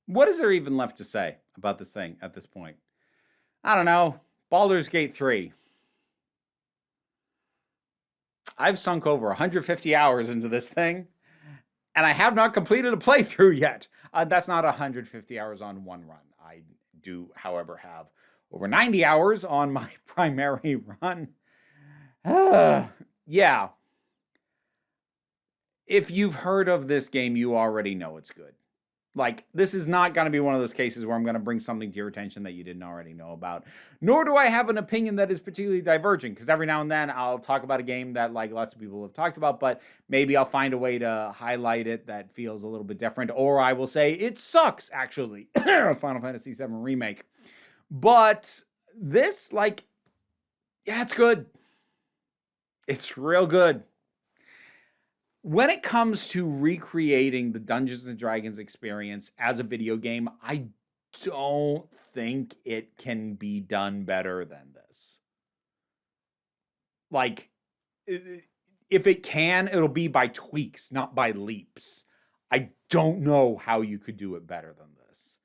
What is there even left to say about this thing at this point? I don't know. Baldur's Gate 3. I've sunk over 150 hours into this thing, and I have not completed a playthrough yet. That's not 150 hours on one run. I do, however, have over 90 hours on my primary run. Yeah. If you've heard of this game, you already know it's good. Like, this is not going to be one of those cases where I'm going to bring something to your attention that you didn't already know about. Nor do I have an opinion that is particularly divergent, because every now and then I'll talk about a game that like lots of people have talked about, but maybe I'll find a way to highlight it that feels a little bit different, or I will say it sucks, actually. Final Fantasy VII Remake. But this, like, yeah, it's good. It's real good. When it comes to recreating the Dungeons and Dragons experience as a video game, I don't think it can be done better than this. Like, if it can, it'll be by tweaks, not by leaps. I don't know how you could do it better than this.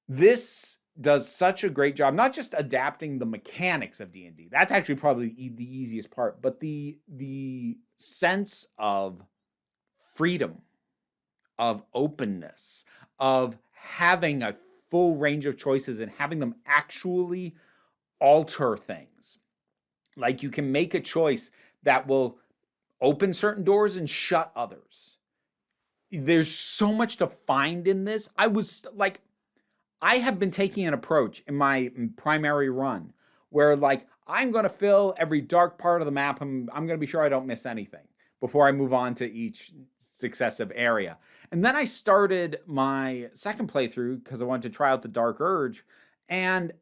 This does such a great job, not just adapting the mechanics of D&D. That's actually probably the easiest part, but the sense of freedom, of openness, of having a full range of choices and having them actually alter things. Like, you can make a choice that will open certain doors and shut others. There's so much to find in this. I have been taking an approach in my primary run where, like, I'm going to fill every dark part of the map. I'm going to be sure I don't miss anything before I move on to each successive area. And then I started my second playthrough because I wanted to try out the Dark Urge. And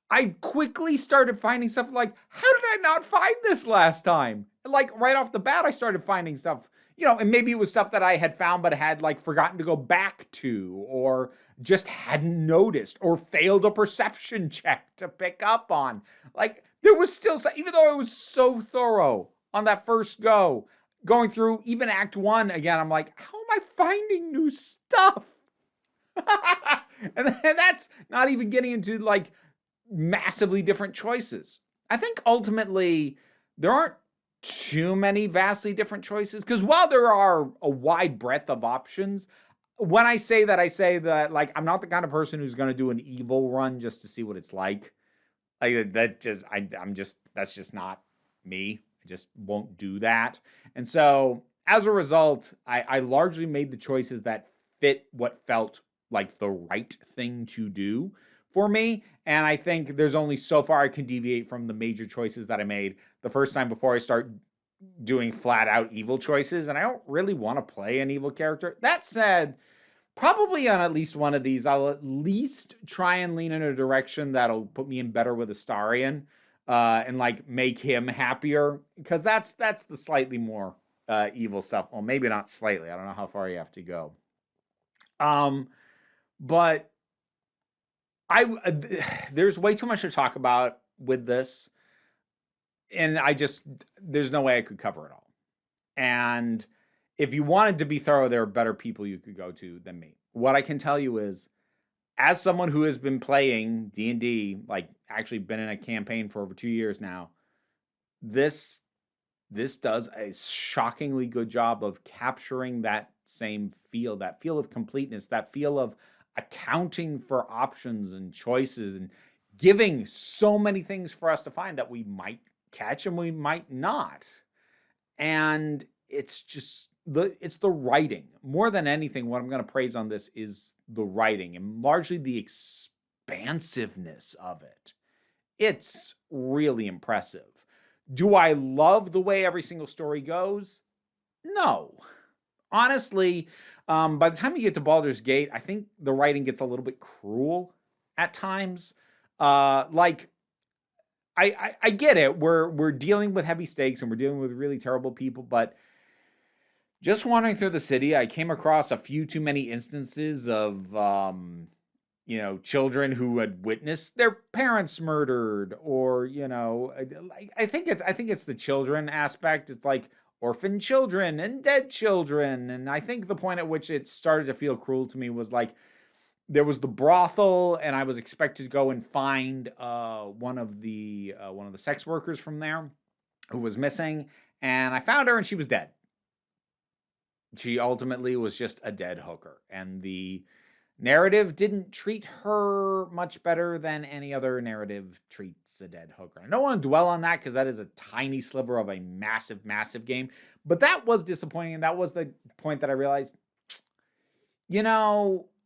I quickly started finding stuff like, how did I not find this last time? Like, right off the bat, I started finding stuff, and maybe it was stuff that I had found but had, like, forgotten to go back to, or just hadn't noticed, or failed a perception check to pick up on. Like, there was still, even though I was so thorough on that first go, going through even Act 1 again, I'm like, how am I finding new stuff? And that's not even getting into, like, massively different choices. I think ultimately there aren't too many vastly different choices, because while there are a wide breadth of options, when I say that, like, I'm not the kind of person who's going to do an evil run just to see what it's like. Like, that's just not me. I just won't do that. And so as a result, I largely made the choices that fit what felt like the right thing to do for me. And I think there's only so far I can deviate from the major choices that I made the first time before I start doing flat out evil choices. And I don't really want to play an evil character. That said, probably on at least one of these, I'll at least try and lean in a direction that'll put me in better with Astarion, and, like, make him happier, because that's the slightly more evil stuff. Well, maybe not slightly. I don't know how far you have to go. But there's way too much to talk about with this, and there's no way I could cover it all. And if you wanted to be thorough, there are better people you could go to than me. What I can tell you is, as someone who has been playing D&D, like, actually been in a campaign for over 2 years now, this does a shockingly good job of capturing that same feel, that feel of completeness, that feel of accounting for options and choices, and giving so many things for us to find that we might catch and we might not. And it's just it's the writing. More than anything, what I'm going to praise on this is the writing, and largely the expansiveness of it. It's really impressive. Do I love the way every single story goes? No. Honestly, by the time you get to Baldur's Gate, I think the writing gets a little bit cruel at times. Like, I get it. We're dealing with heavy stakes and we're dealing with really terrible people, but just wandering through the city, I came across a few too many instances of children who had witnessed their parents murdered, or I think it's the children aspect. It's like, orphan children and dead children. And I think the point at which it started to feel cruel to me was like there was the brothel, and I was expected to go and find one of the sex workers from there who was missing, and I found her, and she was dead. She ultimately was just a dead hooker, and the narrative didn't treat her much better than any other narrative treats a dead hooker. I don't want to dwell on that because that is a tiny sliver of a massive, massive game. But that was disappointing, and that was the point that I realized,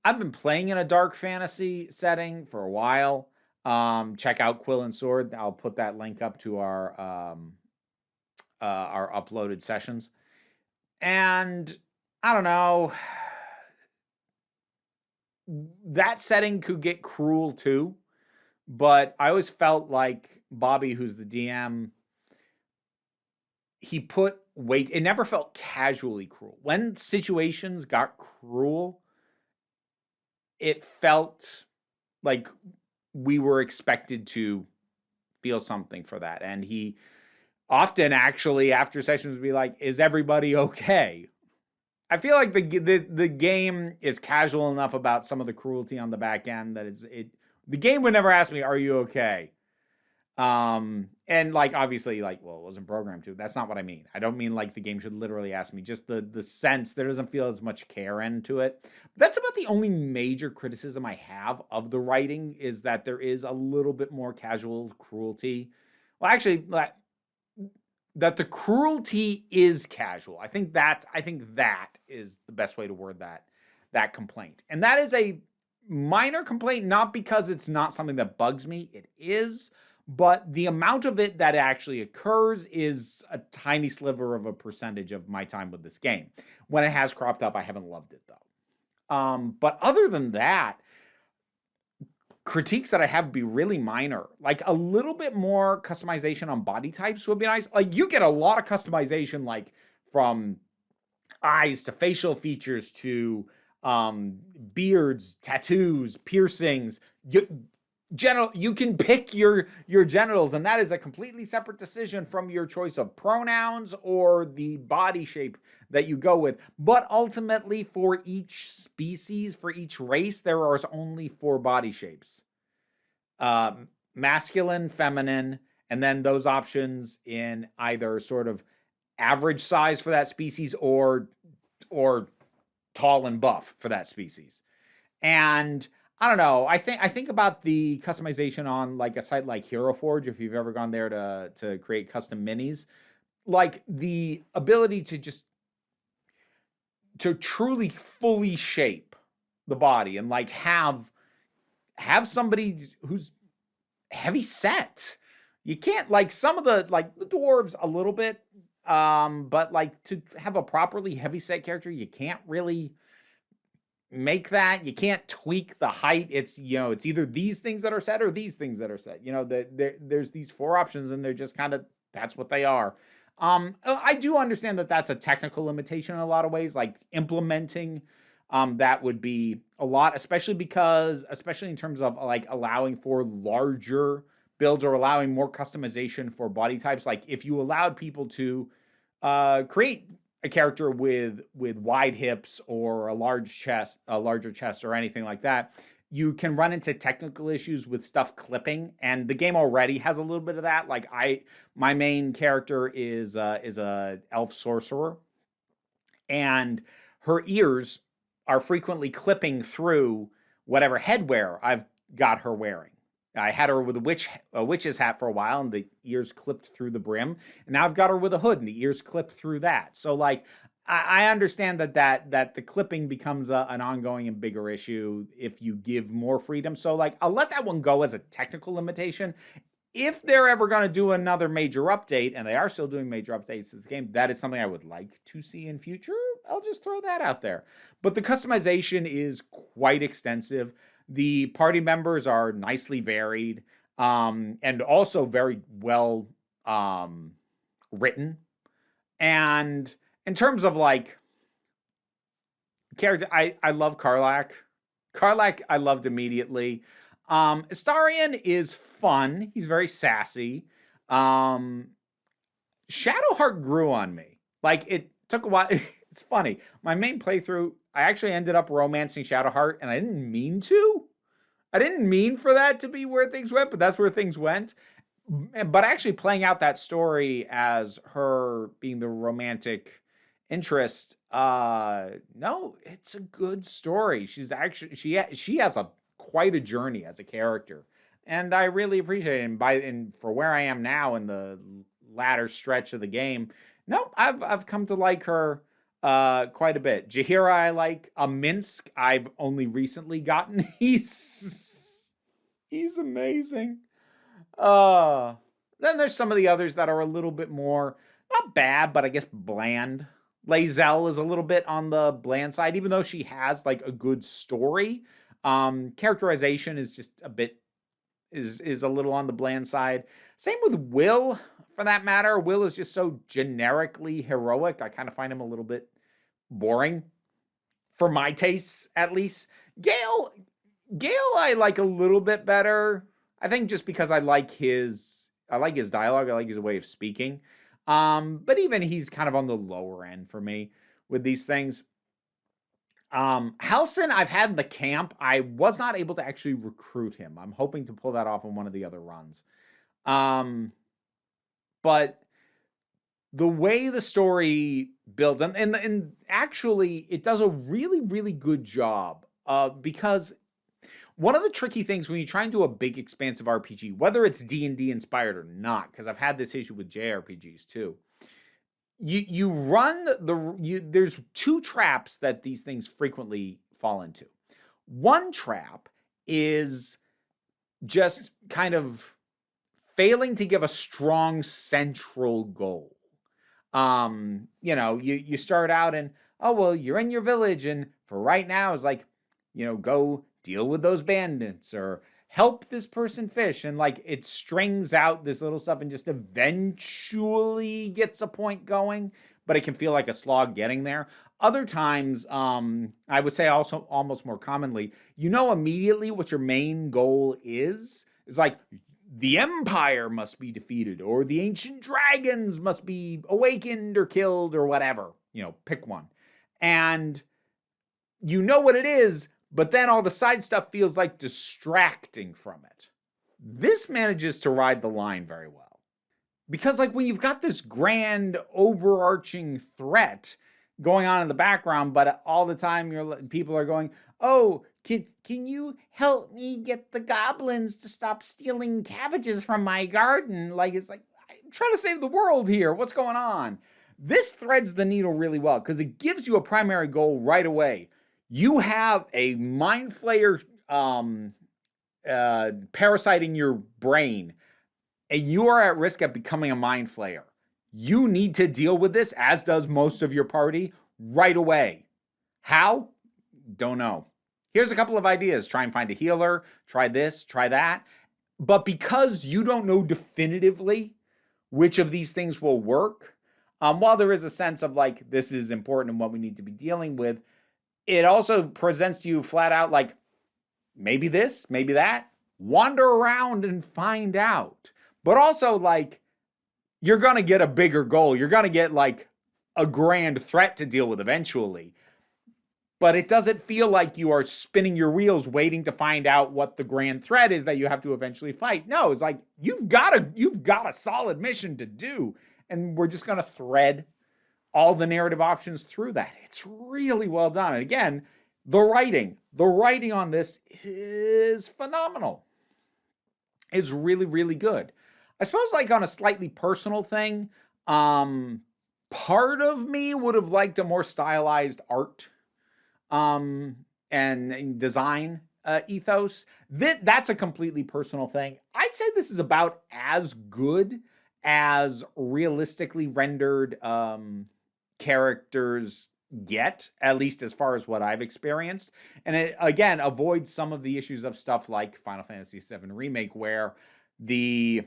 I've been playing in a dark fantasy setting for a while. Check out Quill and Sword. I'll put that link up to our uploaded sessions. And I don't know, that setting could get cruel too, but I always felt like Bobby, who's the DM, he put weight. It never felt casually cruel. When situations got cruel, it felt like we were expected to feel something for that. And he often actually after sessions would be like, is everybody okay? I feel like the game is casual enough about some of the cruelty on the back end that the game would never ask me, are you okay? And like, obviously, like, well, it wasn't programmed to. That's not what I mean. I don't mean like the game should literally ask me. Just the sense there doesn't feel as much care into it. That's about the only major criticism I have of the writing, is that there is a little bit more casual cruelty. Well, actually, that the cruelty is casual. I think that is the best way to word that complaint. And that is a minor complaint, not because it's not something that bugs me. It is. But the amount of it that actually occurs is a tiny sliver of a percentage of my time with this game. When it has cropped up, I haven't loved it, though. But other than that, critiques that I have would be really minor. Like a little bit more customization on body types would be nice. Like you get a lot of customization, like from eyes to facial features to beards, tattoos, piercings. You can pick your genitals, and that is a completely separate decision from your choice of pronouns or the body shape that you go with. But ultimately, for each species, for each race, there are only 4 body shapes. Masculine, feminine, and then those options in either sort of average size for that species or tall and buff for that species. And I don't know. I think about the customization on like a site like Hero Forge, if you've ever gone there to create custom minis, like the ability to truly fully shape the body and like have somebody who's heavy set. You can't, like, some of the dwarves a little bit, but like to have a properly heavy set character, you can't really make that. You can't tweak the height. It's it's either these things that are set or these things that are set. There's these 4 options, and they're just kind of, that's what they are. I do understand that that's a technical limitation in a lot of ways, like implementing that would be a lot, especially in terms of like allowing for larger builds or allowing more customization for body types. Like if you allowed people to create a character with wide hips or a larger chest or anything like that, you can run into technical issues with stuff clipping, and the game already has a little bit of that. Like my main character is a elf sorcerer, and her ears are frequently clipping through whatever headwear I've got her wearing. I had her with a witch's hat for a while, and the ears clipped through the brim. And now I've got her with a hood, and the ears clipped through that. So, like, I understand that the clipping becomes an ongoing and bigger issue if you give more freedom. So, like, I'll let that one go as a technical limitation. If they're ever going to do another major update, and they are still doing major updates to this game, that is something I would like to see in future. I'll just throw that out there. But the customization is quite extensive. The party members are nicely varied, and also very well written. And in terms of like character, I love Karlach. Karlach I loved immediately. Astarion is fun. He's very sassy. Shadowheart grew on me. Like, it took a while. It's funny. My main playthrough, I actually ended up romancing Shadowheart, and I didn't mean to. I didn't mean for that to be where things went, but that's where things went. But actually playing out that story as her being the romantic interest, no, it's a good story. She's actually she has a quite a journey as a character, and I really appreciate it. And for where I am now in the latter stretch of the game, nope, I've come to like her quite a bit. Jahira I like. Minsk I've only recently gotten. He's amazing. Uh, then there's some of the others that are a little bit more, not bad, but I guess bland. Lae'zel is a little bit on the bland side, even though she has like a good story. Characterization is just a bit is a little on the bland side. Same with Will, for that matter. Will is just so generically heroic. I kind of find him a little bit boring, for my tastes, at least. Gale, I like a little bit better. I think just because I like his dialogue, I like his way of speaking. But even he's kind of on the lower end for me with these things. Halsin, I've had in the camp. I was not able to actually recruit him. I'm hoping to pull that off on one of the other runs. But the way the story builds, and actually, it does a really, really good job. Because one of the tricky things when you try and do a big, expansive RPG, whether it's D&D inspired or not, because I've had this issue with JRPGs too. You run there's two traps that these things frequently fall into. One trap is just kind of failing to give a strong central goal. You start out and, oh, well, you're in your village, and for right now it's like, go deal with those bandits or help this person fish, and like it strings out this little stuff and just eventually gets a point going, but it can feel like a slog getting there. Other times, I would say also almost more commonly, immediately what your main goal is like the Empire must be defeated, or the ancient dragons must be awakened or killed, or whatever. Pick one. And what it is, but then all the side stuff feels like distracting from it. This manages to ride the line very well. Because like when you've got this grand overarching threat going on in the background, but all the time people are going, oh, can you help me get the goblins to stop stealing cabbages from my garden? Like, it's like, I'm trying to save the world here. What's going on? This threads the needle really well because it gives you a primary goal right away. You have a mind flayer parasiting your brain, and you are at risk of becoming a mind flayer. You need to deal with this, as does most of your party, right away. How? Don't know. Here's a couple of ideas. Try and find a healer. Try this, try that. But because you don't know definitively which of these things will work, while there is a sense of like, this is important and what we need to be dealing with, it also presents to you flat out like, maybe this, maybe that. Wander around and find out. But also like, you're going to get a bigger goal. You're going to get like a grand threat to deal with eventually. But it doesn't feel like you are spinning your wheels waiting to find out what the grand threat is that you have to eventually fight. No, it's like you've got a solid mission to do, and we're just going to thread all the narrative options through that. It's really well done. And again, the writing on this is phenomenal. It's really, really good. I suppose like on a slightly personal thing, part of me would have liked a more stylized art and design ethos. That's a completely personal thing. I'd say this is about as good as realistically rendered characters get, at least as far as what I've experienced. And it, again, avoids some of the issues of stuff like Final Fantasy VII Remake, where the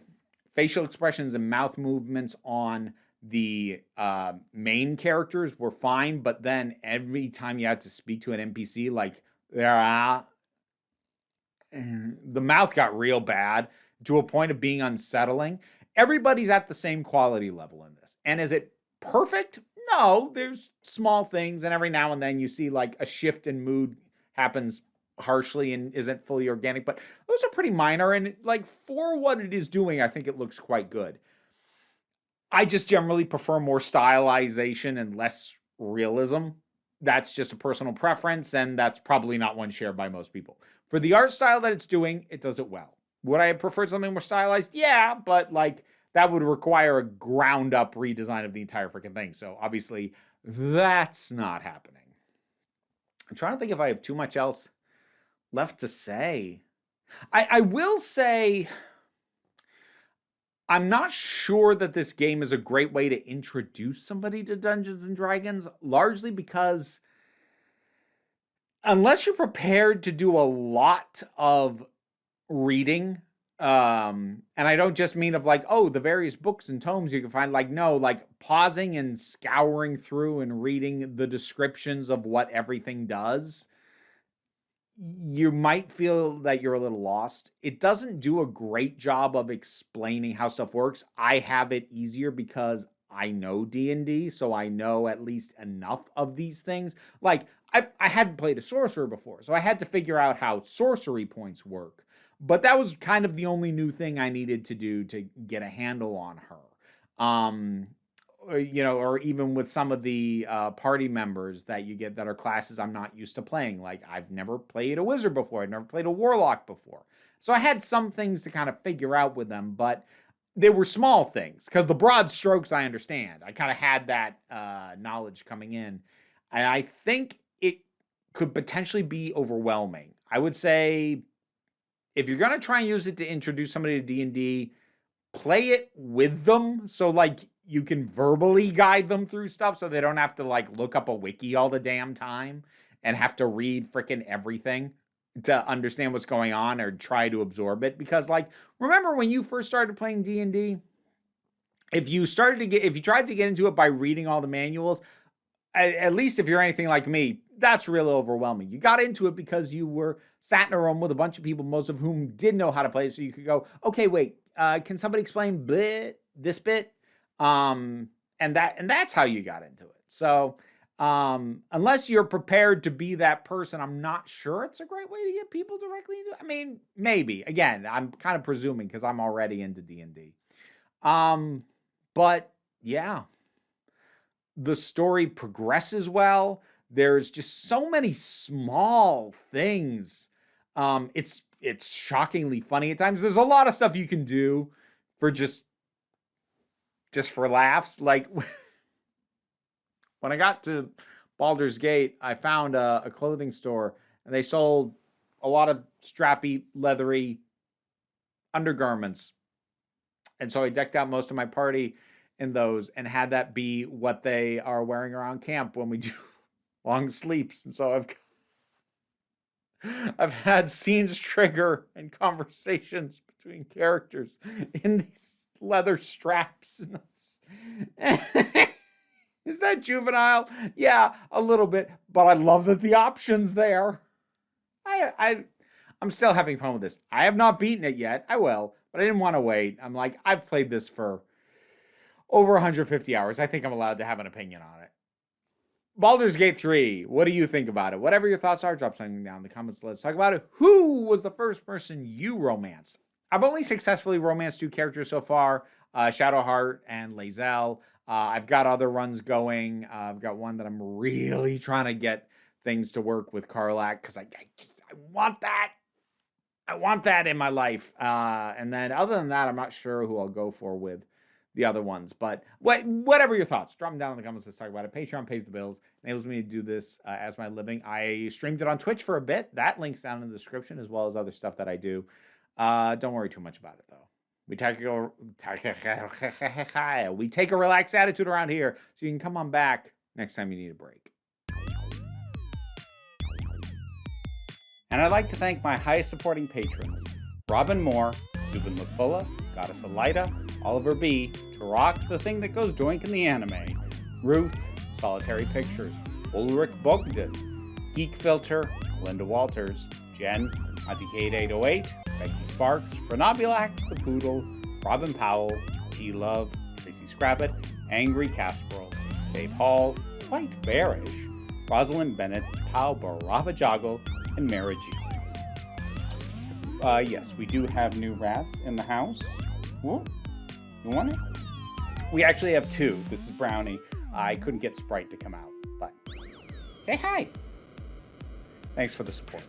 facial expressions and mouth movements on the main characters were fine, but then every time you had to speak to an NPC, like, the mouth got real bad to a point of being unsettling. Everybody's at the same quality level in this. And is it perfect? No, there's small things, and every now and then you see like a shift in mood happens harshly and isn't fully organic, but those are pretty minor. And like for what it is doing, I think it looks quite good. I just generally prefer more stylization and less realism. That's just a personal preference, and that's probably not one shared by most people. For the art style that it's doing, it does it well. Would I have preferred something more stylized? Yeah, but like that would require a ground up redesign of the entire freaking thing. So obviously that's not happening. I'm trying to think if I have too much else left to say. I will say I'm not sure that this game is a great way to introduce somebody to Dungeons and Dragons, largely because unless you're prepared to do a lot of reading, and I don't just mean of like, oh, the various books and tomes you can find, like, no, like pausing and scouring through and reading the descriptions of what everything does, you might feel that you're a little lost. It doesn't do a great job of explaining how stuff works. I have it easier because I know D&D, so I know at least enough of these things. Like, I hadn't played a sorcerer before, so I had to figure out how sorcery points work. But that was kind of the only new thing I needed to do to get a handle on her. Or even with some of the party members that you get that are classes I'm not used to playing. Like, I've never played a wizard before. I've never played a warlock before. So I had some things to kind of figure out with them, but they were small things because the broad strokes I understand. I kind of had that knowledge coming in. And I think it could potentially be overwhelming. I would say if you're going to try and use it to introduce somebody to D&D, play it with them. So like you can verbally guide them through stuff so they don't have to like look up a wiki all the damn time and have to read freaking everything to understand what's going on or try to absorb it. Because like, remember when you first started playing D&D, if you tried to get into it by reading all the manuals, at least if you're anything like me, that's really overwhelming. You got into it because you were sat in a room with a bunch of people, most of whom did know how to play. So you could go, okay, wait, can somebody explain this bit? And that's how you got into it. So unless you're prepared to be that person, I'm not sure it's a great way to get people directly into it. I mean, maybe. Again, I'm kind of presuming because I'm already into D&D. But yeah, the story progresses well. There's just so many small things. It's shockingly funny at times. There's a lot of stuff you can do for just for laughs. Like when I got to Baldur's Gate, I found a clothing store and they sold a lot of strappy, leathery undergarments. And so I decked out most of my party in those and had that be what they are wearing around camp when we do long sleeps. And so I've had scenes trigger and conversations between characters in these leather straps. Is that juvenile? Yeah, a little bit, but I love that the option's there. I'm still having fun with this. I have not beaten it yet. I will, but I didn't want to wait. I'm like, I've played this for over 150 hours. I think I'm allowed to have an opinion on it. Baldur's Gate 3, what do you think about it? Whatever your thoughts are, drop something down in the comments. Let's talk about it. Who was the first person you romanced? I've only successfully romanced 2 characters so far, Shadowheart and Lae'zel. I've got other runs going. I've got one that I'm really trying to get things to work with Karlach because I want that. I want that in my life. And then other than that, I'm not sure who I'll go for with the other ones. But whatever your thoughts, drop them down in the comments. Let's talk about it. Patreon pays the bills, enables me to do this as my living. I streamed it on Twitch for a bit. That link's down in the description, as well as other stuff that I do. Don't worry too much about it, though. We take a relaxed attitude around here, so you can come on back next time you need a break. And I'd like to thank my highest supporting patrons: Robin Moore, Zubin Lafula, Goddess Elida, Oliver B., Turok, the thing that goes doink in the anime, Ruth, Solitary Pictures, Ulrich Bogdan, Geek Filter, Linda Walters, Jen, Auntie 808, Becky Sparks, Frenobulax the Poodle, Robin Powell, T Love, Tracy Scrabbit, Angry Casperol, Dave Hall, White Bearish, Rosalind Bennett, Pau Barabajagal, and Mara G. Yes, we do have new rats in the house. Whoa, you want it? We actually have 2. This is Brownie. I couldn't get Sprite to come out, but say hi. Thanks for the support.